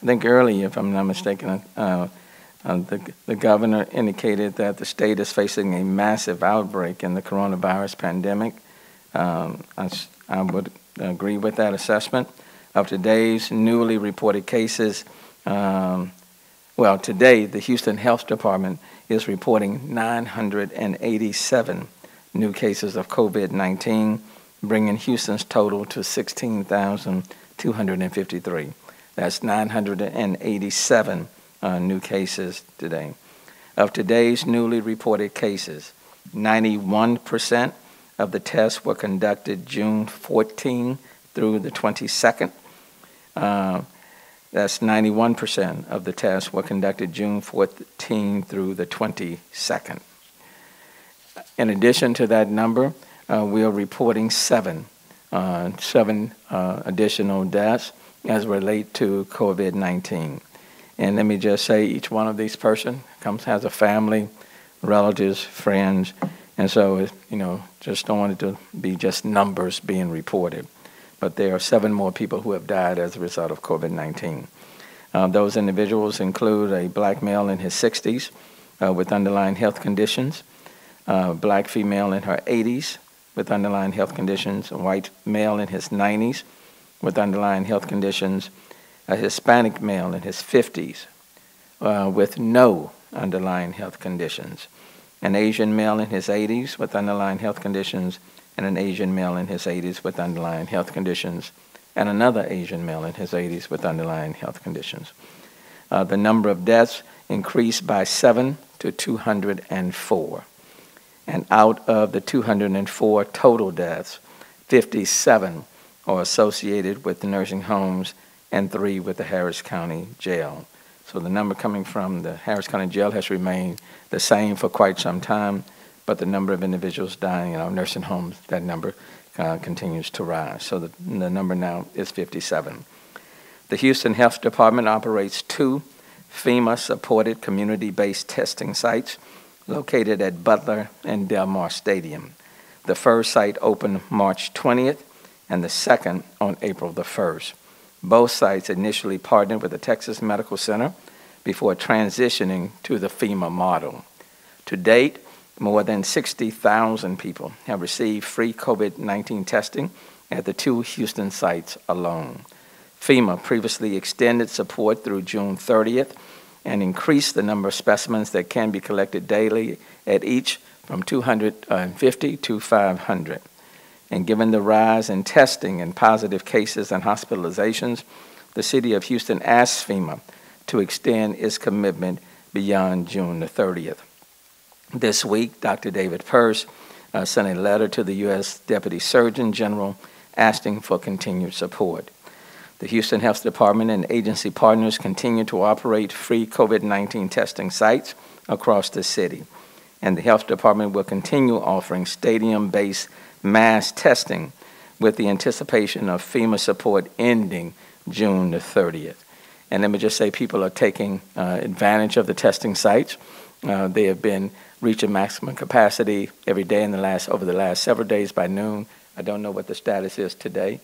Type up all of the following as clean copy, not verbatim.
I think earlier, if I'm not mistaken, the governor indicated that the state is facing a massive outbreak in the coronavirus pandemic. I would agree with that assessment. Of today's newly reported cases, today the Houston Health Department is reporting 987 new cases of COVID-19, bringing Houston's total to 16,253. That's 987 new cases today. Of today's newly reported cases, 91% of the tests were conducted June 14 through the 22nd. That's 91% of the tests were conducted June 14 through the 22nd. In addition to that number, we are reporting seven additional deaths as relate to COVID-19. And let me just say, each one of these persons has a family, relatives, friends, and so, just don't want it to be just numbers being reported. But there are 7 more people who have died as a result of COVID-19. Those individuals include a black male in his 60s with underlying health conditions, a black female in her 80s with underlying health conditions, a white male in his 90s with underlying health conditions, a Hispanic male in his 50s with no underlying health conditions, an Asian male in his 80s with underlying health conditions, and an Asian male in his 80s with underlying health conditions, and another Asian male in his 80s with underlying health conditions. The number of deaths increased by 7 to 204. And out of the 204 total deaths, 57 are associated with the nursing homes and 3 with the Harris County Jail. So the number coming from the Harris County Jail has remained the same for quite some time, but the number of individuals dying in our nursing homes, that number continues to rise. So the number now is 57. The Houston Health Department operates 2 FEMA-supported community-based testing sites located at Butler and Del Mar Stadium. The first site opened March 20th and the second on April the 1st. Both sites initially partnered with the Texas Medical Center before transitioning to the FEMA model. To date, more than 60,000 people have received free COVID-19 testing at the 2 Houston sites alone. FEMA previously extended support through June 30th and increased the number of specimens that can be collected daily at each from 250 to 500. And given the rise in testing and positive cases and hospitalizations, the City of Houston asked FEMA to extend its commitment beyond June the 30th. This week, Dr. David Persse sent a letter to the U.S. Deputy Surgeon General asking for continued support. The Houston Health Department and agency partners continue to operate free COVID-19 testing sites across the city, and the Health Department will continue offering stadium-based mass testing with the anticipation of FEMA support ending June the 30th. And let me just say, people are taking advantage of the testing sites. They have been reaching maximum capacity every day over the last several days by noon. I don't know what the status is today.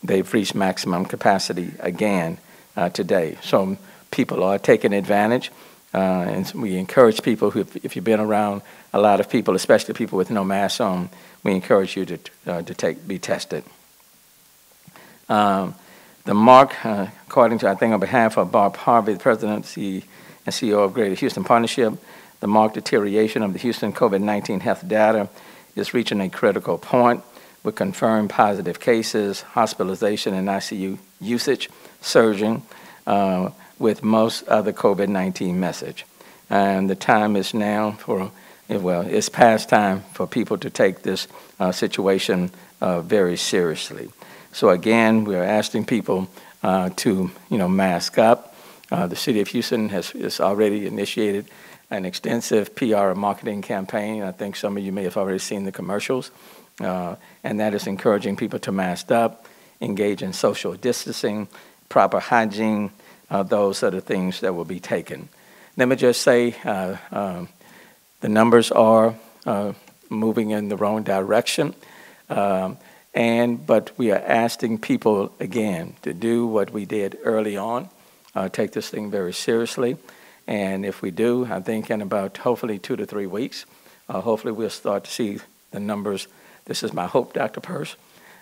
They've reached maximum capacity again today. So people are taking advantage, and we encourage people who, if you've been around a lot of people, especially people with no mask on, we encourage you to be tested. The mark, according to, I think on behalf of Bob Harvey, the President and CEO of Greater Houston Partnership, the marked deterioration of the Houston COVID-19 health data is reaching a critical point with confirmed positive cases, hospitalization, and ICU usage surging with most of the COVID-19 message. And the time is now it's past time for people to take this situation very seriously. So again, we're asking people to mask up. The City of Houston has already initiated an extensive PR and marketing campaign. I think some of you may have already seen the commercials. And that is encouraging people to mask up, engage in social distancing, proper hygiene. Those are the things that will be taken. Let me just say the numbers are moving in the wrong direction. But we are asking people, again, to do what we did early on, take this thing very seriously. And if we do, I think in about hopefully 2 to 3 weeks, hopefully we'll start to see the numbers. This is my hope, Dr. Persse.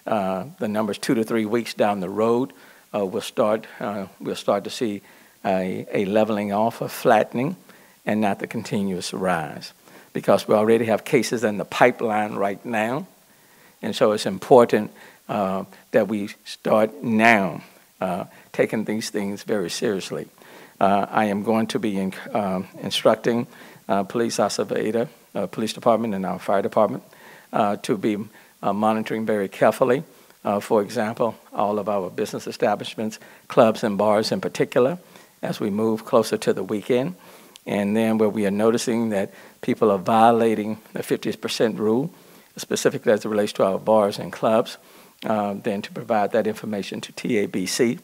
The numbers 2 to 3 weeks down the road, we'll start to see a leveling off, a flattening, and not the continuous rise. Because we already have cases in the pipeline right now. And so it's important that we start now taking these things very seriously. I am going to be instructing Police Osceola, Police Department and our Fire Department to be monitoring very carefully, for example, all of our business establishments, clubs and bars in particular, as we move closer to the weekend. And then where we are noticing that people are violating the 50% rule, specifically as it relates to our bars and clubs, then to provide that information to TABC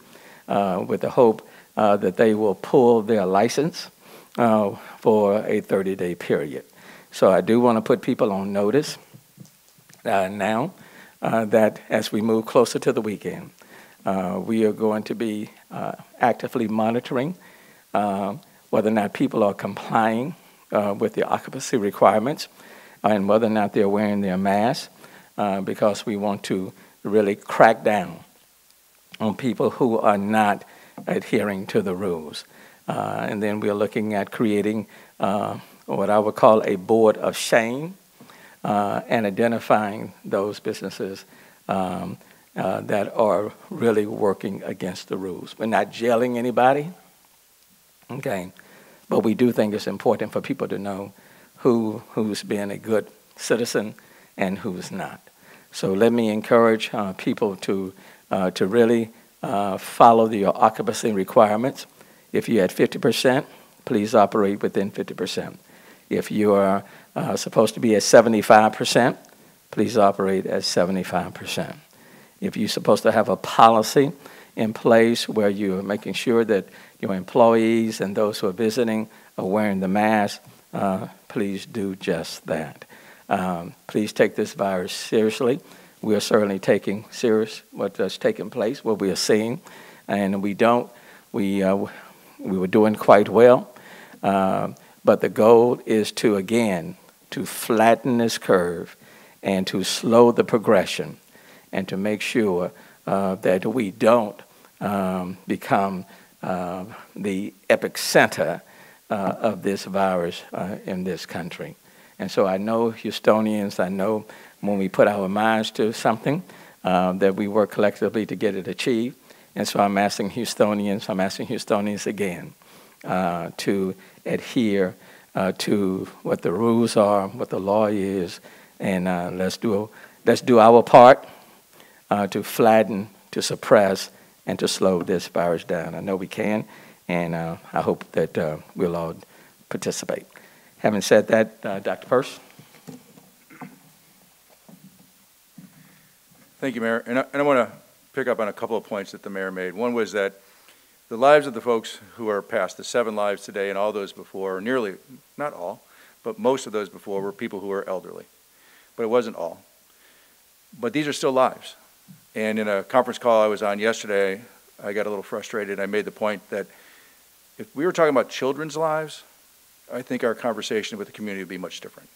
with the hope that they will pull their license for a 30-day period. So I do want to put people on notice now that as we move closer to the weekend, we are going to be actively monitoring whether or not people are complying with the occupancy requirements and whether or not they're wearing their masks, because we want to really crack down on people who are not adhering to the rules. And then we're looking at creating what I would call a board of shame and identifying those businesses that are really working against the rules. We're not jailing anybody, okay, but we do think it's important for people to know who's being a good citizen and who's not. So let me encourage people to really follow the occupancy requirements. If you're at 50%, please operate within 50%. If you are supposed to be at 75%, please operate at 75%. If you're supposed to have a policy in place where you're making sure that your employees and those who are visiting are wearing the mask, please do just that. Please take this virus seriously. We are certainly taking serious what's taking place, what we are seeing, and we were doing quite well. But the goal is to, again, to flatten this curve and to slow the progression and to make sure that we don't become the epicenter of this virus in this country. And so I know Houstonians, I know when we put our minds to something that we work collectively to get it achieved. And so I'm asking Houstonians again to adhere to what the rules are, what the law is, and let's do our part to flatten, to suppress, and to slow this virus down. I know we can, and I hope that we'll all participate. Having said that, Dr. Persse. Thank you, Mayor. And I want to pick up on a couple of points that the Mayor made. One was that the lives of the folks who are passed, the 7 lives today and all those before, nearly, not all, but most of those before were people who were elderly. But it wasn't all. But these are still lives. And in a conference call I was on yesterday, I got a little frustrated. I made the point that if we were talking about children's lives, I think our conversation with the community would be much different.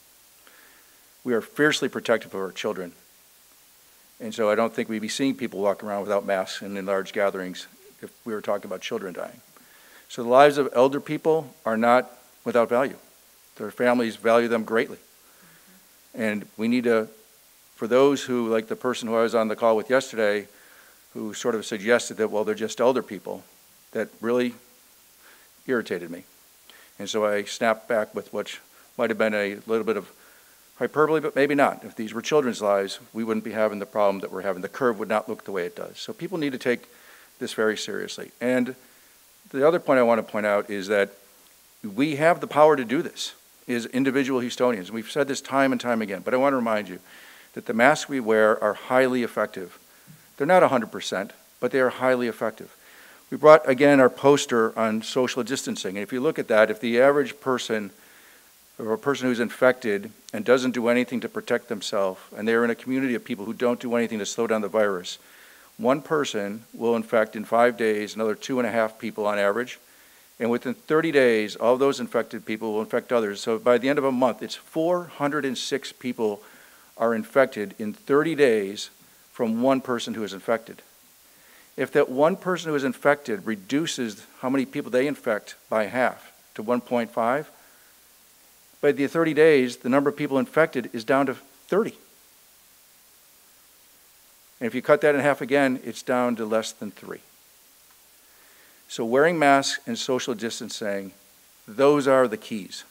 We are fiercely protective of our children. And so I don't think we'd be seeing people walking around without masks and in large gatherings if we were talking about children dying. So the lives of elder people are not without value. Their families value them greatly. And we need to, for those who, like the person who I was on the call with yesterday, who sort of suggested that, well, they're just elder people, that really irritated me. And so I snapped back with what might have been a little bit of hyperbole, but maybe not. If these were children's lives, we wouldn't be having the problem that we're having. The curve would not look the way it does. So people need to take this very seriously. And the other point I want to point out is that we have the power to do this as individual Houstonians. We've said this time and time again, but I want to remind you that the masks we wear are highly effective. They're not 100%, but they are highly effective. We brought, again, our poster on social distancing. And if you look at that, if the average person or a person who's infected and doesn't do anything to protect themselves, and they're in a community of people who don't do anything to slow down the virus, one person will infect in 5 days another 2.5 people on average, and within 30 days, all those infected people will infect others. So by the end of a month, it's 406 people are infected in 30 days from one person who is infected. If that one person who is infected reduces how many people they infect by half to 1.5, by the 30 days, the number of people infected is down to 30. And if you cut that in half again, it's down to less than 3. So wearing masks and social distancing, those are the keys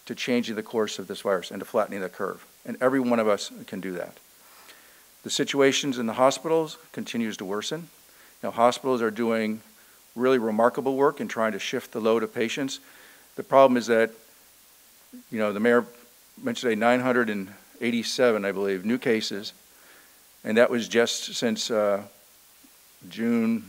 to changing the course of this virus and to flattening the curve. And every one of us can do that. The situations in the hospitals continues to worsen. Now, hospitals are doing really remarkable work in trying to shift the load of patients. The problem is that, the mayor mentioned today 987, I believe, new cases, and that was just since June,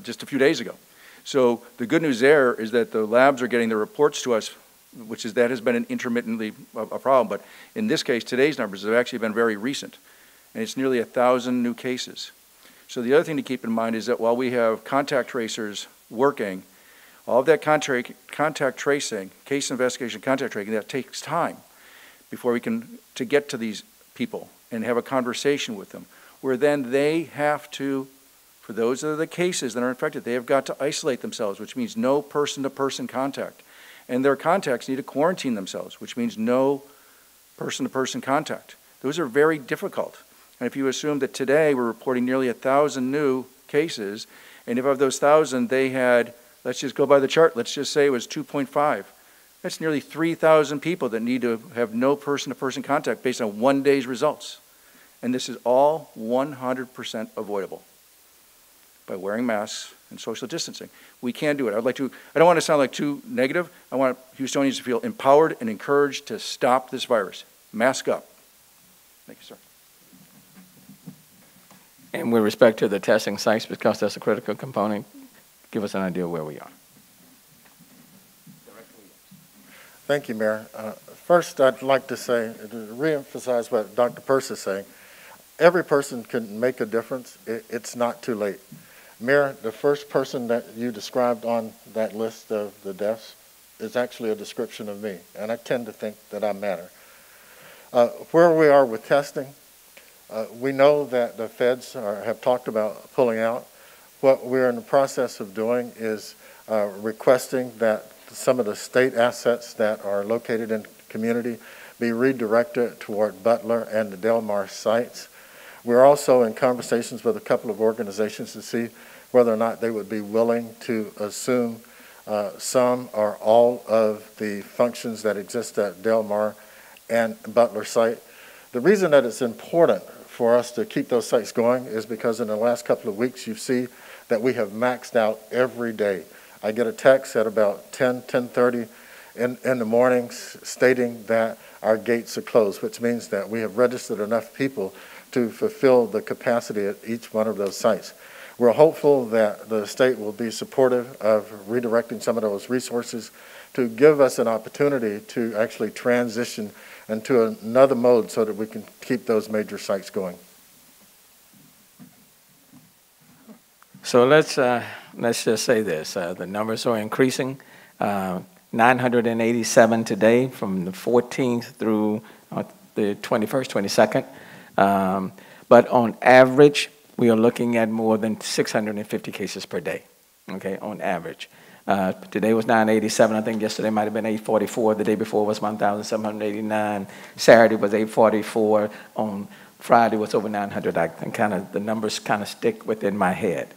just a few days ago. So the good news there is that the labs are getting the reports to us, that has been an intermittently a problem, but in this case, today's numbers have actually been very recent, and it's nearly 1,000 new cases. So the other thing to keep in mind is that while we have contact tracers working, all of that contact tracing, case investigation, contact tracing, that takes time before we can to get to these people and have a conversation with them, where then they have to, for those that are the cases that are infected, they have got to isolate themselves, which means no person-to-person contact. And their contacts need to quarantine themselves, which means no person-to-person contact. Those are very difficult. And if you assume that today we're reporting nearly 1,000 new cases, and if of those 1,000 they had, let's just go by the chart, let's just say it was 2.5. That's nearly 3,000 people that need to have no person-to-person contact based on one day's results. And this is all 100% avoidable by wearing masks and social distancing. We can do it. I don't want to sound like too negative. I want Houstonians to feel empowered and encouraged to stop this virus. Mask up. Thank you, sir. And with respect to the testing sites, because that's a critical component, give us an idea of where we are. Thank you, Mayor. First, I'd like to say, to reemphasize what Dr. Persse is saying, every person can make a difference. It's not too late. Mayor, the first person that you described on that list of the deaths is actually a description of me, and I tend to think that I matter. Where we are with testing, we know that the feds have talked about pulling out. What we're in the process of doing is requesting that some of the state assets that are located in the community be redirected toward Butler and the Del Mar sites. We're also in conversations with a couple of organizations to see whether or not they would be willing to assume some or all of the functions that exist at Del Mar and Butler site. The reason that it's important for us to keep those sites going is because in the last couple of weeks you see that we have maxed out every day. I get a text at about 10:30 in the mornings stating that our gates are closed, which means that we have registered enough people to fulfill the capacity at each one of those sites. We're hopeful that the state will be supportive of redirecting some of those resources to give us an opportunity to actually transition into another mode so that we can keep those major sites going. So let's just say this. The numbers are increasing. 987 today from the 14th through the 21st, 22nd. But on average, we are looking at more than 650 cases per day, okay, on average. Today was 987. I think yesterday might have been 844. The day before was 1,789. Saturday was 844. On Friday was over 900. I think the numbers kind of stick within my head.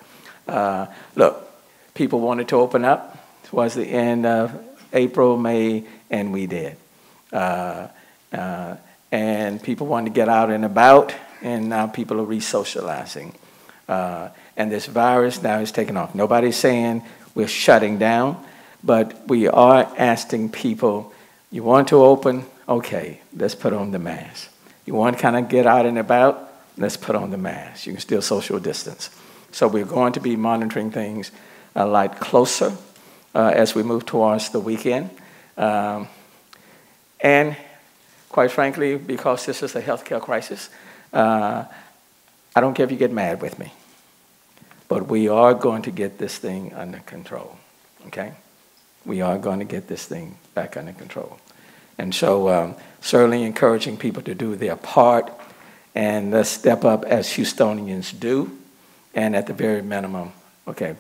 Look, people wanted to open up towards the end of April, May, and we did. And people wanted to get out and about, and now people are re-socializing. And this virus now is taking off. Nobody's saying we're shutting down, but we are asking people, you want to open? Okay, let's put on the mask. You want to kind of get out and about? Let's put on the mask. You can still social distance. So we're going to be monitoring things a lot closer as we move towards the weekend. And quite frankly, because this is a healthcare crisis, I don't care if you get mad with me, but we are going to get this thing under control, okay? We are going to get this thing back under control. And so certainly encouraging people to do their part, and let's step up as Houstonians do, and at the very minimum, okay,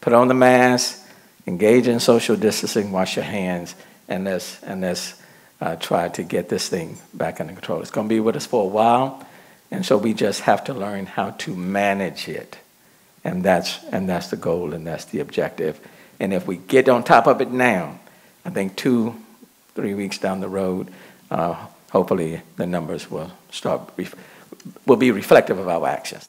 put on the mask, engage in social distancing, wash your hands, and let's try to get this thing back under control. It's going to be with us for a while, and so we just have to learn how to manage it. And that's the goal, and that's the objective. And if we get on top of it now, I think 2-3 weeks down the road, hopefully the numbers will be reflective of our actions.